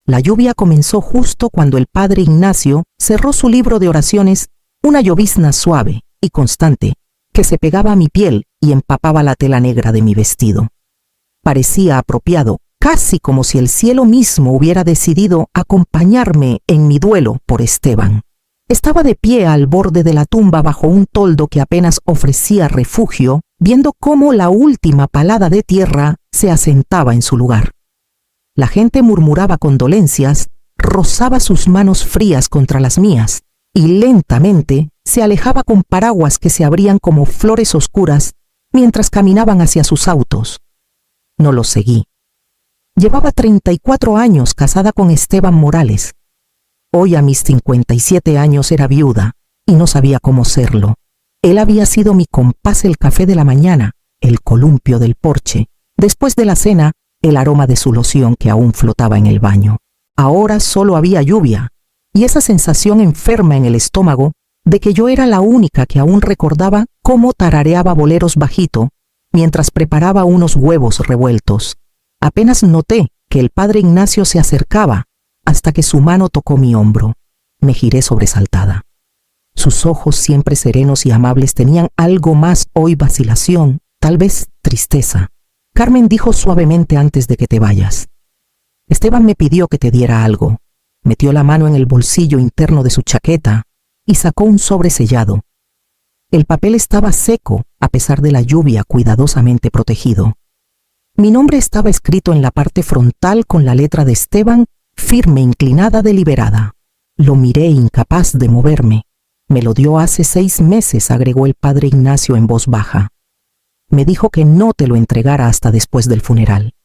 La lluvia comenzó justo cuando el padre Ignacio cerró su libro de oraciones, una llovizna suave y constante que se pegaba a mi piel y empapaba la tela negra de mi vestido. Parecía apropiado, casi como si el cielo mismo hubiera decidido acompañarme en mi duelo por Esteban. Estaba de pie al borde de la tumba bajo un toldo que apenas ofrecía refugio, viendo cómo la última palada de tierra se asentaba en su lugar. La gente murmuraba condolencias, rozaba sus manos frías contra las mías y lentamente se alejaba con paraguas que se abrían como flores oscuras mientras caminaban hacia sus autos. No los seguí. Llevaba 34 años casada con Esteban Morales. Hoy a mis 57 años era viuda y no sabía cómo serlo. Él había sido mi compás el café de la mañana, el columpio del porche, después de la cena, el aroma de su loción que aún flotaba en el baño. Ahora solo había lluvia y esa sensación enferma en el estómago de que yo era la única que aún recordaba cómo tarareaba boleros bajito mientras preparaba unos huevos revueltos. Apenas noté que el padre Ignacio se acercaba hasta que su mano tocó mi hombro. Me giré sobresaltada. Sus ojos, siempre serenos y amables, tenían algo más hoy: vacilación, tal vez tristeza. Carmen dijo suavemente antes de que te vayas: Esteban me pidió que te diera algo. Metió la mano en el bolsillo interno de su chaqueta y sacó un sobre sellado. El papel estaba seco, a pesar de la lluvia, cuidadosamente protegido. Mi nombre estaba escrito en la parte frontal con la letra de Esteban, firme, inclinada, deliberada. Lo miré, incapaz de moverme. Me lo dio hace 6 meses, agregó el padre Ignacio en voz baja. Me dijo que no te lo entregara hasta después del funeral.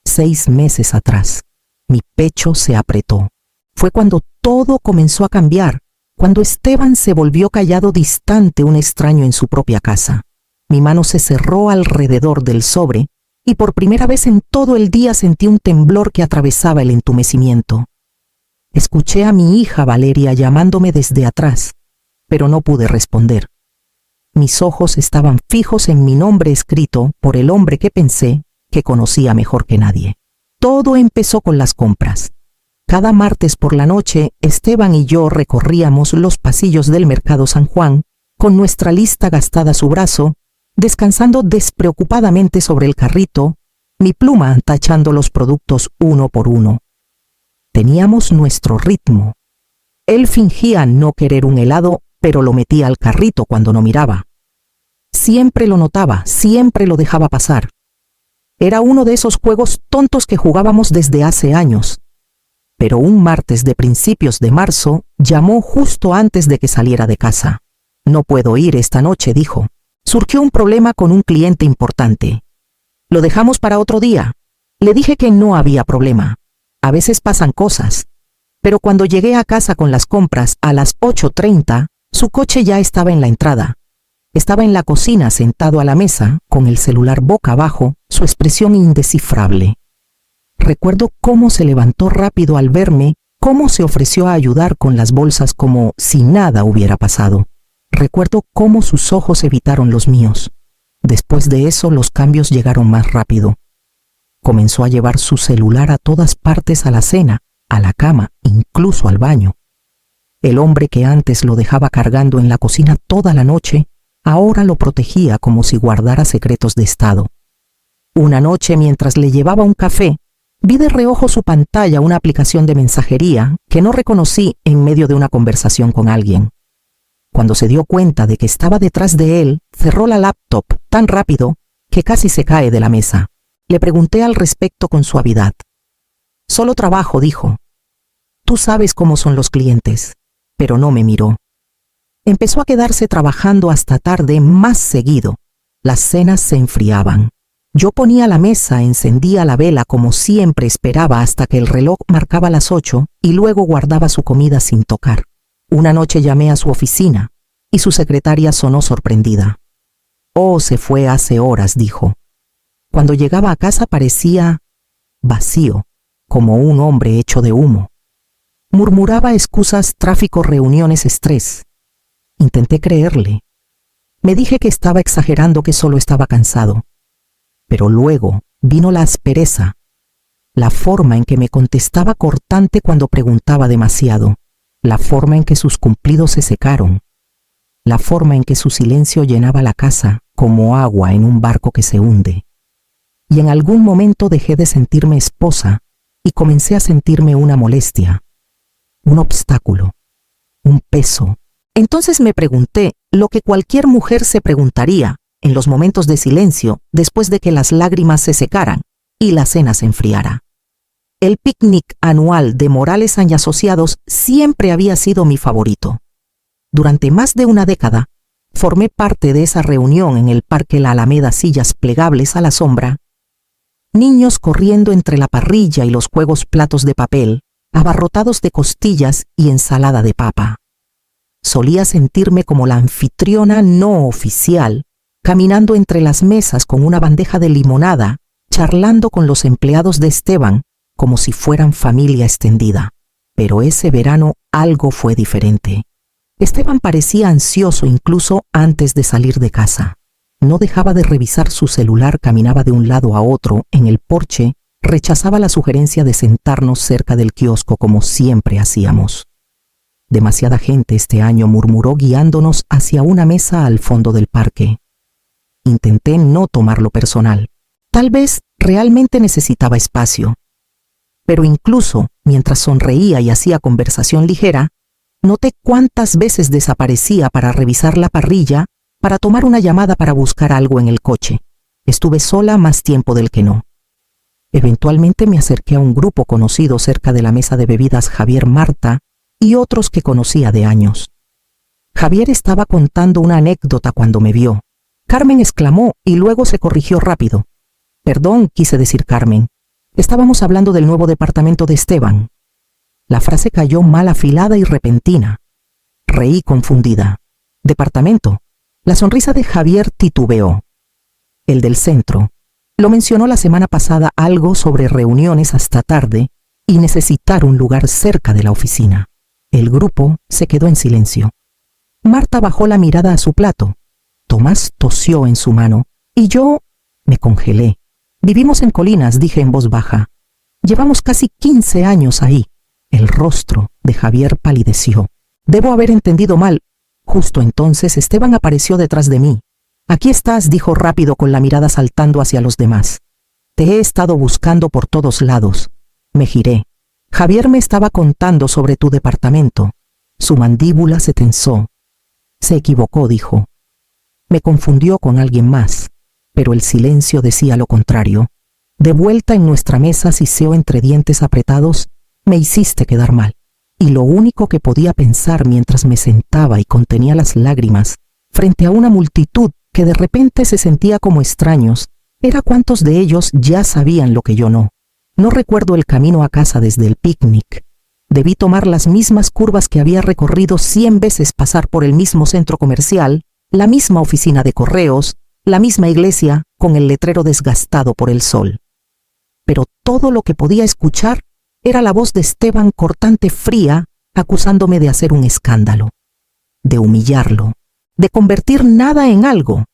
6 meses atrás. Mi pecho se apretó. Fue cuando todo comenzó a cambiar, cuando Esteban se volvió callado, distante, un extraño en su propia casa. Mi mano se cerró alrededor del sobre y por primera vez en todo el día sentí un temblor que atravesaba el entumecimiento. Escuché a mi hija Valeria llamándome desde atrás, pero no pude responder. Mis ojos estaban fijos en mi nombre escrito por el hombre que pensé que conocía mejor que nadie. Todo empezó con las compras. Cada martes por la noche, Esteban y yo recorríamos los pasillos del Mercado San Juan, con nuestra lista gastada a su brazo, descansando despreocupadamente sobre el carrito, mi pluma tachando los productos uno por uno. Teníamos nuestro ritmo. Él fingía no querer un helado, pero lo metía al carrito cuando no miraba. Siempre lo notaba, siempre lo dejaba pasar. Era uno de esos juegos tontos que jugábamos desde hace años. Pero un martes de principios de marzo llamó justo antes de que saliera de casa. No puedo ir esta noche, dijo. Surgió un problema con un cliente importante. Lo dejamos para otro día. Le dije que no había problema. A veces pasan cosas. Pero cuando llegué a casa con las compras a las 8:30, su coche ya estaba en la entrada. Estaba en la cocina sentado a la mesa, con el celular boca abajo, su expresión indescifrable. Recuerdo cómo se levantó rápido al verme, cómo se ofreció a ayudar con las bolsas como si nada hubiera pasado. Recuerdo cómo sus ojos evitaron los míos. Después de eso, los cambios llegaron más rápido. Comenzó a llevar su celular a todas partes, a la cena, a la cama, incluso al baño. El hombre que antes lo dejaba cargando en la cocina toda la noche, ahora lo protegía como si guardara secretos de estado. Una noche, mientras le llevaba un café, vi de reojo su pantalla, una aplicación de mensajería que no reconocí en medio de una conversación con alguien. Cuando se dio cuenta de que estaba detrás de él, cerró la laptop tan rápido que casi se cae de la mesa. Le pregunté al respecto con suavidad. Solo trabajo, dijo. Tú sabes cómo son los clientes. Pero no me miró. Empezó a quedarse trabajando hasta tarde, más seguido. Las cenas se enfriaban. Yo ponía la mesa, encendía la vela como siempre, esperaba hasta que el reloj marcaba las 8 y luego guardaba su comida sin tocar. Una noche llamé a su oficina y su secretaria sonó sorprendida. Oh, se fue hace horas, dijo. Cuando llegaba a casa parecía vacío, como un hombre hecho de humo. Murmuraba excusas: tráfico, reuniones, estrés. Intenté creerle. Me dije que estaba exagerando, que solo estaba cansado. Pero luego vino la aspereza. la forma en que me contestaba cortante cuando preguntaba demasiado, la forma en que sus cumplidos se secaron, la forma en que su silencio llenaba la casa como agua en un barco que se hunde. Y en algún momento dejé de sentirme esposa y comencé a sentirme una molestia, un obstáculo, un peso. Entonces me pregunté lo que cualquier mujer se preguntaría en los momentos de silencio después de que las lágrimas se secaran y la cena se enfriara. El picnic anual de Morales y Asociados siempre había sido mi favorito. Durante más de una década, formé parte de esa reunión en el Parque La Alameda, sillas plegables a la sombra, niños corriendo entre la parrilla y los juegos platos de papel, abarrotados de costillas y ensalada de papa. Solía sentirme como la anfitriona no oficial, caminando entre las mesas con una bandeja de limonada, charlando con los empleados de Esteban como si fueran familia extendida. Pero ese verano algo fue diferente. Esteban parecía ansioso incluso antes de salir de casa. No dejaba de revisar su celular, caminaba de un lado a otro en el porche, rechazaba la sugerencia de sentarnos cerca del kiosco como siempre hacíamos. Demasiada gente este año, murmuró guiándonos hacia una mesa al fondo del parque. Intenté no tomarlo personal. Tal vez realmente necesitaba espacio. Pero incluso mientras sonreía y hacía conversación ligera, noté cuántas veces desaparecía para revisar la parrilla, para tomar una llamada, para buscar algo en el coche. Estuve sola más tiempo del que no. Eventualmente me acerqué a un grupo conocido cerca de la mesa de bebidas, Javier, Marta y otros que conocía de años. Javier estaba contando una anécdota cuando me vio. Carmen exclamó y luego se corrigió rápido. Perdón, quise decir Carmen. Estábamos hablando del nuevo departamento de Esteban. La frase cayó mal afilada y repentina. Reí confundida. ¿Departamento? La sonrisa de Javier titubeó. El del centro. Lo mencionó la semana pasada, algo sobre reuniones hasta tarde y necesitar un lugar cerca de la oficina. El grupo se quedó en silencio. Marta bajó la mirada a su plato. Tomás tosió en su mano y yo me congelé. Vivimos en Colinas, dije en voz baja. Llevamos casi 15 años ahí. El rostro de Javier palideció. Debo haber entendido mal. Justo entonces Esteban apareció detrás de mí. Aquí estás, dijo rápido con la mirada saltando hacia los demás. Te he estado buscando por todos lados. Me giré. Javier me estaba contando sobre tu departamento. Su mandíbula se tensó. Se equivocó, dijo. Me confundió con alguien más, pero el silencio decía lo contrario. De vuelta en nuestra mesa, siseó entre dientes apretados, me hiciste quedar mal. Y lo único que podía pensar mientras me sentaba y contenía las lágrimas, frente a una multitud que de repente se sentía como extraños, era cuántos de ellos ya sabían lo que yo no. No recuerdo el camino a casa desde el picnic. Debí tomar las mismas curvas que había recorrido 100 veces, pasar por el mismo centro comercial, la misma oficina de correos, la misma iglesia con el letrero desgastado por el sol. Pero todo lo que podía escuchar era la voz de Esteban, cortante, fría, acusándome de hacer un escándalo, de humillarlo, de convertir nada en algo.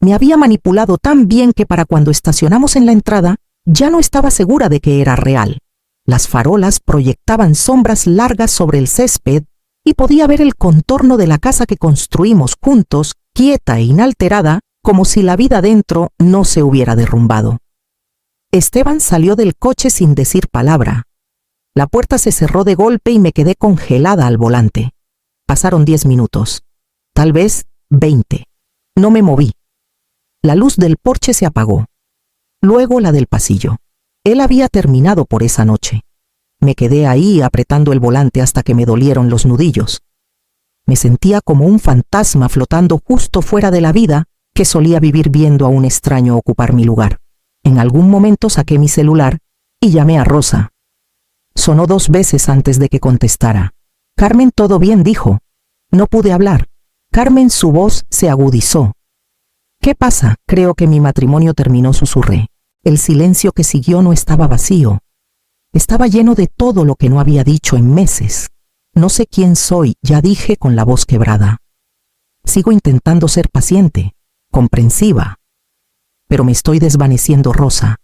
Me había manipulado tan bien que para cuando estacionamos en la entrada ya no estaba segura de que era real. Las farolas proyectaban sombras largas sobre el césped y podía ver el contorno de la casa que construimos juntos, quieta e inalterada, como si la vida dentro no se hubiera derrumbado. Esteban salió del coche sin decir palabra. La puerta se cerró de golpe y me quedé congelada al volante. Pasaron 10 minutos, tal vez 20. No me moví. La luz del porche se apagó. Luego la del pasillo. Él había terminado por esa noche. Me quedé ahí apretando el volante hasta que me dolieron los nudillos. Me sentía como un fantasma flotando justo fuera de la vida que solía vivir viendo a un extraño ocupar mi lugar. En algún momento saqué mi celular y llamé a Rosa. Sonó 2 veces antes de que contestara. Carmen, todo bien, dijo. No pude hablar. Carmen, su voz se agudizó. ¿Qué pasa? Creo que mi matrimonio terminó, susurré. El silencio que siguió no estaba vacío. Estaba lleno de todo lo que no había dicho en meses. No sé quién soy, ya dije con la voz quebrada. Sigo intentando ser paciente, comprensiva. Pero me estoy desvaneciendo, Rosa.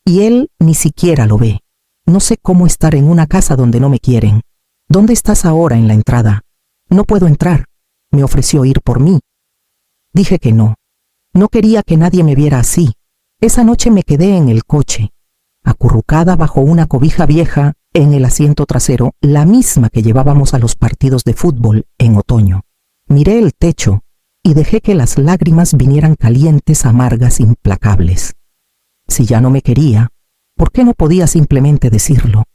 Y él ni siquiera lo ve. No sé cómo estar en una casa donde no me quieren. ¿Dónde estás ahora en la entrada? No puedo entrar. Me ofreció ir por mí. Dije que no. No quería que nadie me viera así. Esa noche me quedé en el coche, acurrucada bajo una cobija vieja en el asiento trasero, la misma que llevábamos a los partidos de fútbol en otoño. Miré el techo y dejé que las lágrimas vinieran calientes, amargas, implacables. Si ya no me quería, ¿por qué no podía simplemente decirlo?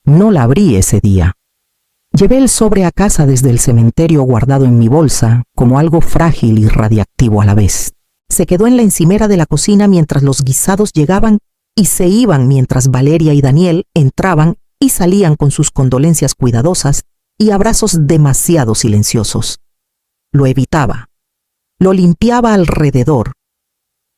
No la abrí ese día. Llevé el sobre a casa desde el cementerio guardado en mi bolsa, como algo frágil y radiactivo a la vez. Se quedó en la encimera de la cocina mientras los guisados llegaban y se iban mientras Valeria y Daniel entraban y salían con sus condolencias cuidadosas y abrazos demasiado silenciosos. Lo evitaba. Lo limpiaba alrededor.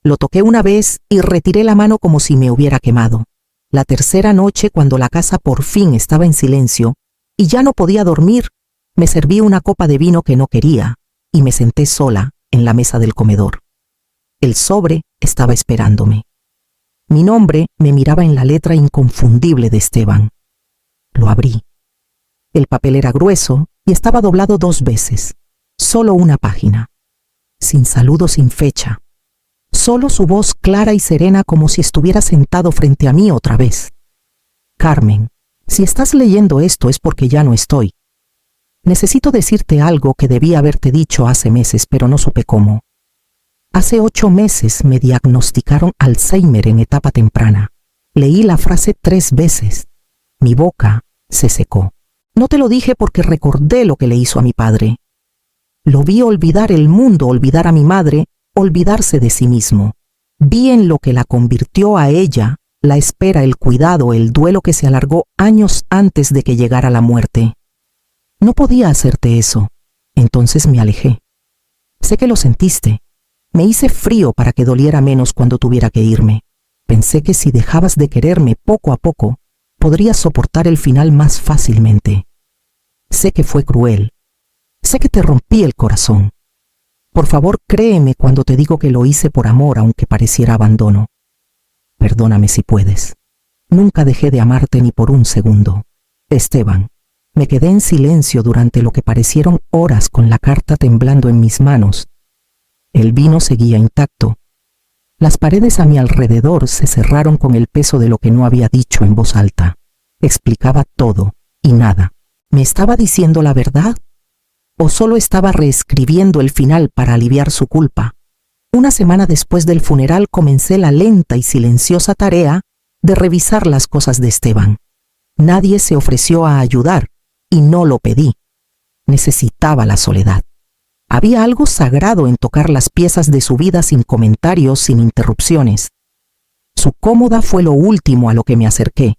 Lo toqué una vez y retiré la mano como si me hubiera quemado. La tercera noche, cuando la casa por fin estaba en silencio y ya no podía dormir, me serví una copa de vino que no quería y me senté sola en la mesa del comedor. El sobre estaba esperándome. Mi nombre me miraba en la letra inconfundible de Esteban. Lo abrí. El papel era grueso y estaba doblado 2 veces. Solo una página. Sin saludo, sin fecha. Solo su voz clara y serena como si estuviera sentado frente a mí otra vez. Carmen, si estás leyendo esto es porque ya no estoy. Necesito decirte algo que debí haberte dicho hace meses, pero no supe cómo. Hace 8 meses me diagnosticaron Alzheimer en etapa temprana. Leí la frase 3 veces. Mi boca se secó. No te lo dije porque recordé lo que le hizo a mi padre. Lo vi olvidar el mundo, olvidar a mi madre, olvidarse de sí mismo. Vi en lo que la convirtió a ella, la espera, el cuidado, el duelo que se alargó años antes de que llegara la muerte. No podía hacerte eso. Entonces me alejé. Sé que lo sentiste. Me hice frío para que doliera menos cuando tuviera que irme. Pensé que si dejabas de quererme poco a poco, podrías soportar el final más fácilmente. Sé que fue cruel. Sé que te rompí el corazón. Por favor, créeme cuando te digo que lo hice por amor, aunque pareciera abandono. Perdóname si puedes. Nunca dejé de amarte ni por un segundo. Esteban, me quedé en silencio durante lo que parecieron horas con la carta temblando en mis manos. El vino seguía intacto. Las paredes a mi alrededor se cerraron con el peso de lo que no había dicho en voz alta. Explicaba todo y nada. ¿Me estaba diciendo la verdad? ¿O solo estaba reescribiendo el final para aliviar su culpa? Una semana después del funeral comencé la lenta y silenciosa tarea de revisar las cosas de Esteban. Nadie se ofreció a ayudar y no lo pedí. Necesitaba la soledad. Había algo sagrado en tocar las piezas de su vida sin comentarios, sin interrupciones. Su cómoda fue lo último a lo que me acerqué.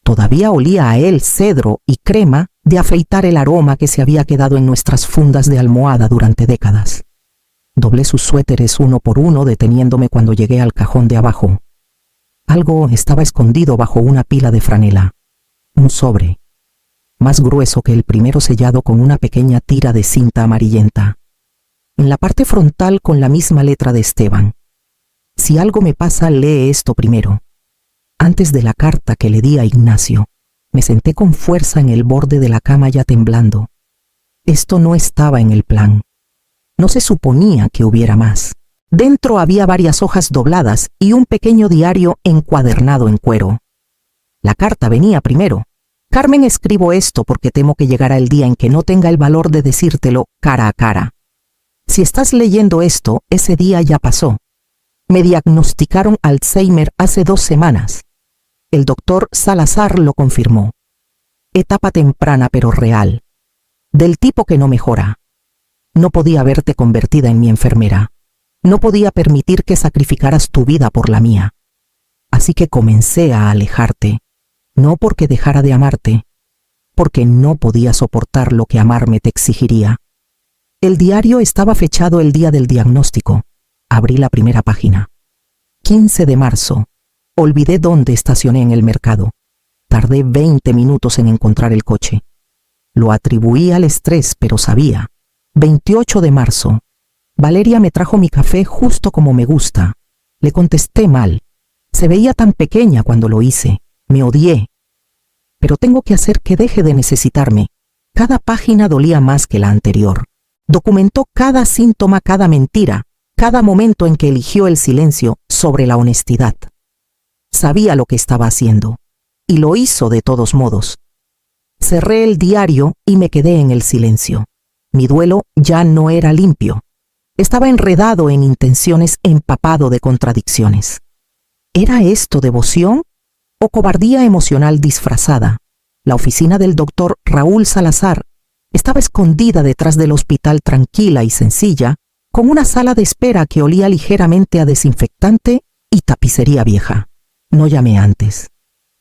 Todavía olía a él cedro y crema de afeitar el aroma que se había quedado en nuestras fundas de almohada durante décadas. Doblé sus suéteres uno por uno, deteniéndome cuando llegué al cajón de abajo. Algo estaba escondido bajo una pila de franela. Un sobre, más grueso que el primero, sellado con una pequeña tira de cinta amarillenta. En la parte frontal con la misma letra de Esteban. Si algo me pasa, lee esto primero. Antes de la carta que le di a Ignacio, me senté con fuerza en el borde de la cama ya temblando. Esto no estaba en el plan. No se suponía que hubiera más. Dentro había varias hojas dobladas y un pequeño diario encuadernado en cuero. La carta venía primero. Carmen, escribo esto porque temo que llegará el día en que no tenga el valor de decírtelo cara a cara. Si estás leyendo esto, ese día ya pasó. Me diagnosticaron Alzheimer hace 2 semanas. El doctor Salazar lo confirmó. Etapa temprana pero real. Del tipo que no mejora. No podía verte convertida en mi enfermera. No podía permitir que sacrificaras tu vida por la mía. Así que comencé a alejarte. No porque dejara de amarte, porque no podía soportar lo que amarme te exigiría. El diario estaba fechado el día del diagnóstico. Abrí la primera página. 15 de marzo. Olvidé dónde estacioné en el mercado. Tardé 20 minutos en encontrar el coche. Lo atribuí al estrés, pero sabía. 28 de marzo. Valeria me trajo mi café justo como me gusta. Le contesté mal. Se veía tan pequeña cuando lo hice. Me odié. Pero tengo que hacer que deje de necesitarme. Cada página dolía más que la anterior. Documentó cada síntoma, cada mentira, cada momento en que eligió el silencio sobre la honestidad. Sabía lo que estaba haciendo, y lo hizo de todos modos. Cerré el diario y me quedé en el silencio. Mi duelo ya no era limpio. Estaba enredado en intenciones, empapado de contradicciones. ¿Era esto devoción o cobardía emocional disfrazada? La oficina del doctor Raúl Salazar estaba escondida detrás del hospital, tranquila y sencilla, con una sala de espera que olía ligeramente a desinfectante y tapicería vieja. No llamé antes.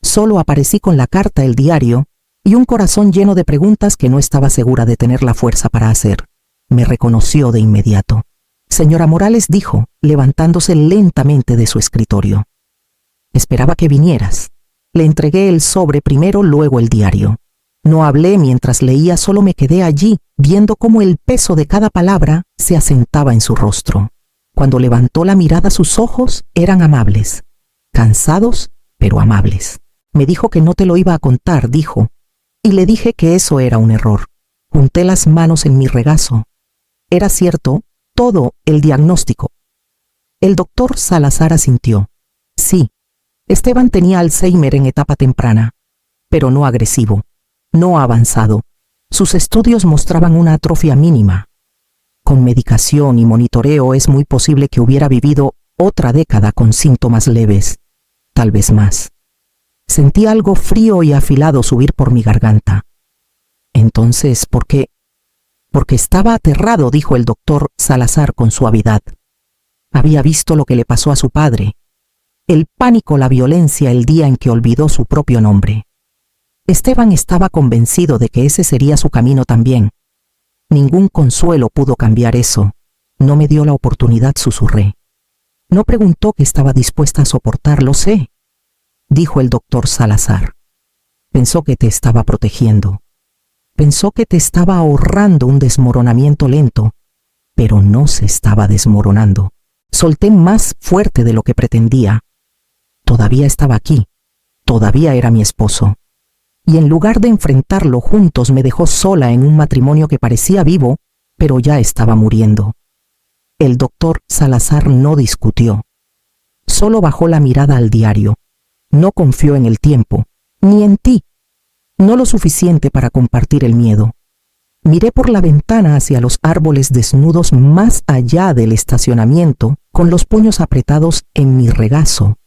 Solo aparecí con la carta, el diario y un corazón lleno de preguntas que no estaba segura de tener la fuerza para hacer. Me reconoció de inmediato. Señora Morales, dijo, levantándose lentamente de su escritorio. Esperaba que vinieras. Le entregué el sobre primero, luego el diario. No hablé mientras leía, solo me quedé allí, viendo cómo el peso de cada palabra se asentaba en su rostro. Cuando levantó la mirada, sus ojos eran amables. Cansados, pero amables. Me dijo que no te lo iba a contar, dijo, y le dije que eso era un error. Junté las manos en mi regazo. Era cierto todo el diagnóstico. El doctor Salazar asintió. Sí, Esteban tenía Alzheimer en etapa temprana, pero no agresivo, no avanzado. Sus estudios mostraban una atrofia mínima. Con medicación y monitoreo es muy posible que hubiera vivido otra década con síntomas leves, tal vez más. Sentí algo frío y afilado subir por mi garganta. Entonces, ¿por qué? Porque estaba aterrado, dijo el doctor Salazar con suavidad. Había visto lo que le pasó a su padre. El pánico, la violencia, el día en que olvidó su propio nombre. Esteban estaba convencido de que ese sería su camino también. Ningún consuelo pudo cambiar eso. No me dio la oportunidad, susurré. No preguntó que estaba dispuesta a soportarlo, sé, dijo el doctor Salazar. Pensó que te estaba protegiendo. Pensó que te estaba ahorrando un desmoronamiento lento, pero no se estaba desmoronando. Solté más fuerte de lo que pretendía. Todavía estaba aquí, todavía era mi esposo. Y en lugar de enfrentarlo juntos, me dejó sola en un matrimonio que parecía vivo, pero ya estaba muriendo. El doctor Salazar no discutió. Solo bajó la mirada al diario. No confió en el tiempo, ni en ti. No lo suficiente para compartir el miedo. Miré por la ventana hacia los árboles desnudos más allá del estacionamiento, con los puños apretados en mi regazo.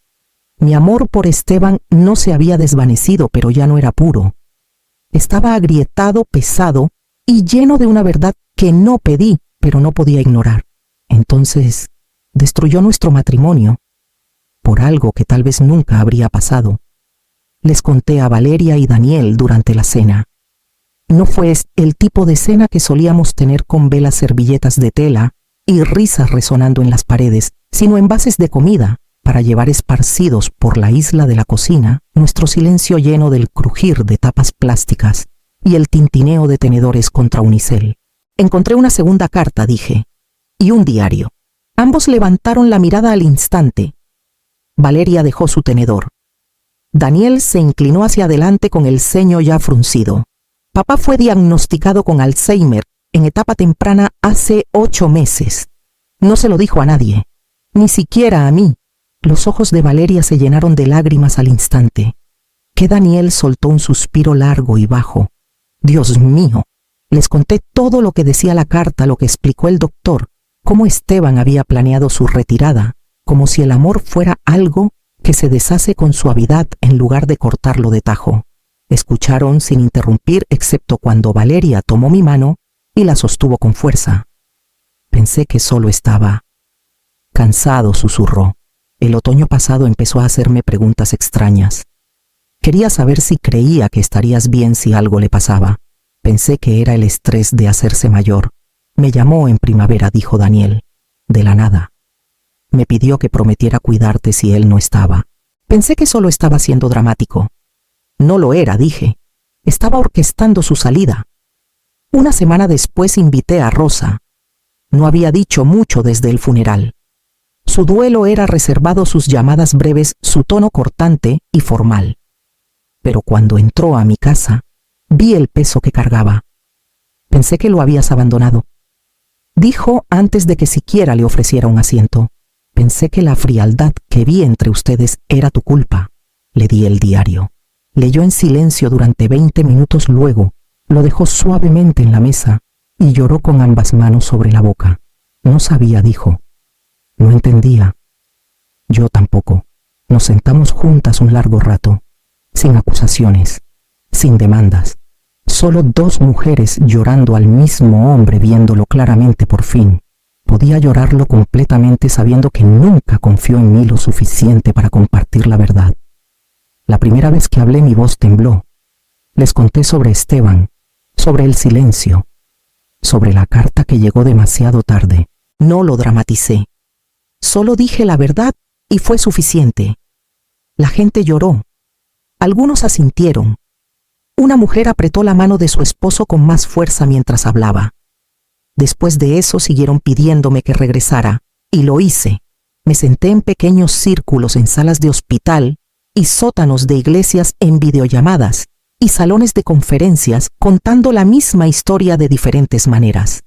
Mi amor por Esteban no se había desvanecido, pero ya no era puro. Estaba agrietado, pesado y lleno de una verdad que no pedí, pero no podía ignorar. Entonces, destruyó nuestro matrimonio por algo que tal vez nunca habría pasado. Les conté a Valeria y Daniel durante la cena. No fue el tipo de cena que solíamos tener con velas, servilletas de tela y risas resonando en las paredes, sino envases de comida para llevar esparcidos por la isla de la cocina, nuestro silencio lleno del crujir de tapas plásticas y el tintineo de tenedores contra unicel. Encontré una segunda carta, dije, y un diario. Ambos levantaron la mirada al instante. Valeria dejó su tenedor. Daniel se inclinó hacia adelante con el ceño ya fruncido. Papá fue diagnosticado con Alzheimer en etapa temprana hace 8 meses. No se lo dijo a nadie, ni siquiera a mí. Los ojos de Valeria se llenaron de lágrimas al instante. Que Daniel soltó un suspiro largo y bajo. Dios mío. Les conté todo lo que decía la carta, lo que explicó el doctor, cómo Esteban había planeado su retirada, como si el amor fuera algo que se deshace con suavidad en lugar de cortarlo de tajo. Escucharon sin interrumpir, excepto cuando Valeria tomó mi mano y la sostuvo con fuerza. Pensé que solo estaba cansado, susurró. El otoño pasado empezó a hacerme preguntas extrañas. Quería saber si creía que estarías bien si algo le pasaba. Pensé que era el estrés de hacerse mayor. Me llamó en primavera, dijo Daniel, de la nada. Me pidió que prometiera cuidarte si él no estaba. Pensé que solo estaba siendo dramático. No lo era, dije. Estaba orquestando su salida. Una semana después invité a Rosa. No había dicho mucho desde el funeral. Su duelo era reservado, sus llamadas breves, su tono cortante y formal. Pero cuando entró a mi casa, vi el peso que cargaba. Pensé que lo habías abandonado. Dijo antes de que siquiera le ofreciera un asiento. Pensé que la frialdad que vi entre ustedes era tu culpa. Le di el diario. Leyó en silencio durante 20 minutos, luego lo dejó suavemente en la mesa y lloró con ambas manos sobre la boca. No sabía, dijo. No entendía. Yo tampoco. Nos sentamos juntas un largo rato, sin acusaciones, sin demandas. Solo dos mujeres llorando al mismo hombre, viéndolo claramente por fin. Podía llorarlo completamente sabiendo que nunca confió en mí lo suficiente para compartir la verdad. La primera vez que hablé mi voz tembló. Les conté sobre Esteban, sobre el silencio, sobre la carta que llegó demasiado tarde. No lo dramaticé. Solo dije la verdad y fue suficiente. La gente lloró. Algunos asintieron. Una mujer apretó la mano de su esposo con más fuerza mientras hablaba. Después de eso siguieron pidiéndome que regresara, y lo hice. Me senté en pequeños círculos en salas de hospital y sótanos de iglesias en videollamadas y salones de conferencias contando la misma historia de diferentes maneras.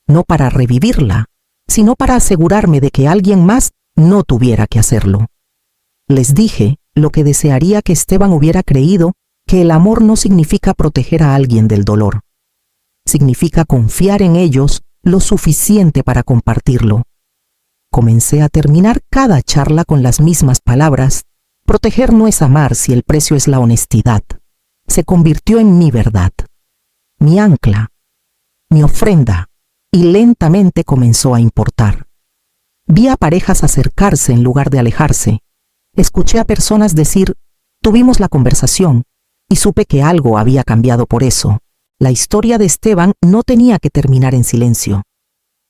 No para revivirla, sino para asegurarme de que alguien más no tuviera que hacerlo. Les dije lo que desearía que Esteban hubiera creído, que el amor no significa proteger a alguien del dolor. Significa confiar en ellos lo suficiente para compartirlo. Comencé a terminar cada charla con las mismas palabras. Proteger no es amar si el precio es la honestidad. Se convirtió en mi verdad, mi ancla, mi ofrenda, y lentamente comenzó a importar. Vi a parejas acercarse en lugar de alejarse. Escuché a personas decir, tuvimos la conversación, y supe que algo había cambiado por eso. La historia de Esteban no tenía que terminar en silencio.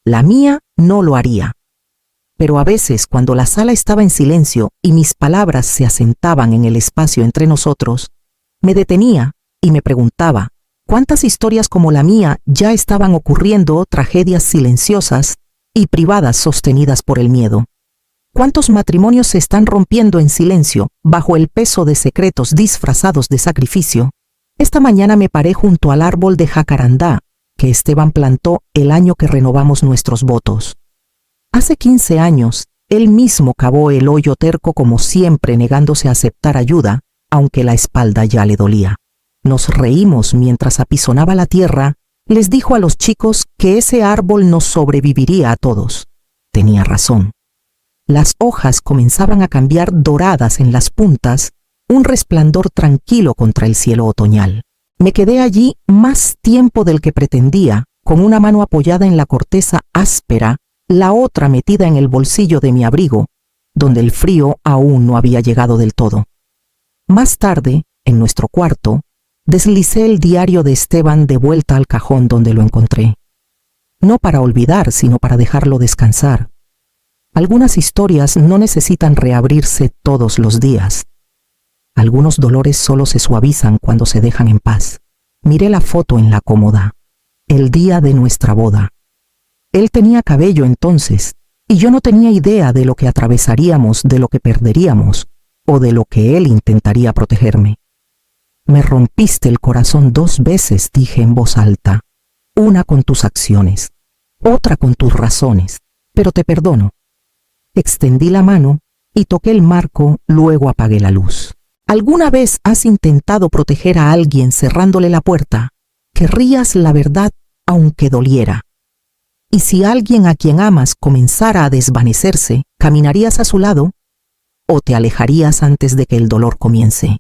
La mía no lo haría. Pero a veces, cuando la sala estaba en silencio y mis palabras se asentaban en el espacio entre nosotros, me detenía y me preguntaba, ¿cuántas historias como la mía ya estaban ocurriendo, tragedias silenciosas y privadas sostenidas por el miedo? ¿Cuántos matrimonios se están rompiendo en silencio bajo el peso de secretos disfrazados de sacrificio? Esta mañana me paré junto al árbol de jacarandá que Esteban plantó el año que renovamos nuestros votos. Hace 15 años, él mismo cavó el hoyo terco como siempre, negándose a aceptar ayuda, aunque la espalda ya le dolía. Nos reímos mientras apisonaba la tierra. Les dijo a los chicos que ese árbol nos sobreviviría a todos. Tenía razón. Las hojas comenzaban a cambiar doradas en las puntas, un resplandor tranquilo contra el cielo otoñal. Me quedé allí más tiempo del que pretendía, con una mano apoyada en la corteza áspera, la otra metida en el bolsillo de mi abrigo, donde el frío aún no había llegado del todo. Más tarde, en nuestro cuarto, deslicé el diario de Esteban de vuelta al cajón donde lo encontré. No para olvidar, sino para dejarlo descansar. Algunas historias no necesitan reabrirse todos los días. Algunos dolores solo se suavizan cuando se dejan en paz. Miré la foto en la cómoda. El día de nuestra boda. Él tenía cabello entonces, y yo no tenía idea de lo que atravesaríamos, de lo que perderíamos, o de lo que él intentaría protegerme. Me rompiste el corazón 2 veces, dije en voz alta. Una con tus acciones, otra con tus razones, pero te perdono. Extendí la mano y toqué el marco, luego apagué la luz. ¿Alguna vez has intentado proteger a alguien cerrándole la puerta? Querrías la verdad aunque doliera. Y si alguien a quien amas comenzara a desvanecerse, ¿caminarías a su lado? ¿O te alejarías antes de que el dolor comience?